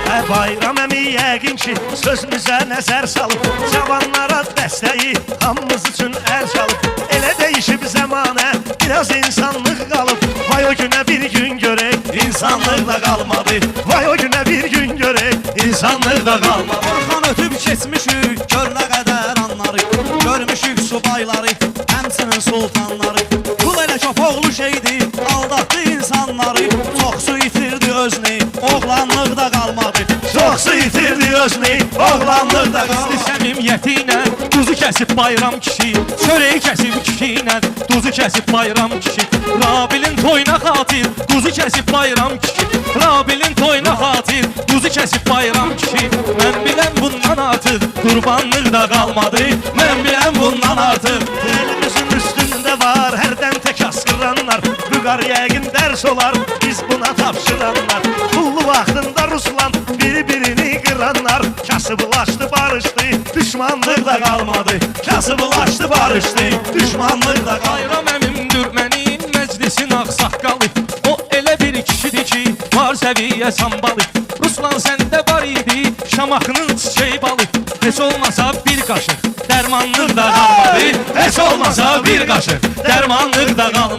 Bayram əmi yəqin ki sözümüzə nəzər salıb, cavanlara dəstəyi hamımız üçün ərc alıb. Elə dəyişib zəmanə, biraz insanlıq qalıb. Vay o günə bir gün görək, insanlıq da qalmadı. Vay o günə bir gün görək, insanlıq da qalmadı. Orxan ötüb keçmişük, gör nə qədər anları. Görmüşük subayları, həmsinin sultanları. Qul elə köpoğlu şeydi, aldatdı insanları. Çoxsu itirdi özünü, oğlanlıq da qalmadı. Çoxsu itirdi özünü, oğlanlıq da qalmadı. Səmimiyyəti ilə duzu kəsib bayram kişi, çörəyi kəsib kişi ilə duzu kəsib bayram kişi. Rabilin toyuna xatir duzu kəsib bayram kişi, Rabilin toyuna xatir duzu kəsib bayram kişi. Mən bilən bundan artıq qurbanlıq da qalmadı, mən bilən bundan artıq. Elimizin üstündə var hərdən tək asqıranlar. Bu qar yəqin dərs olar, biz buna tapşıranlar. Pullu vaxtında Ruslan bir-birini qıranlar. Kasıblaşdı, barışdı, düşmanlıq da qalmadı. Kasıblaşdı, barışdı, düşmanlıq da qalmadı. Bayram əmimdir mənim məclisin ağsaqqalı. O elə bir kişidir ki, var səviyyə sambalı. Ruslan səndə var idi, şamaxının çiçeği balı. Heç olmasa bir qaşıq, dərmanlıq da qalmadı. Heç olmasa bir qaşıq, dərmanlıq da qalmadı.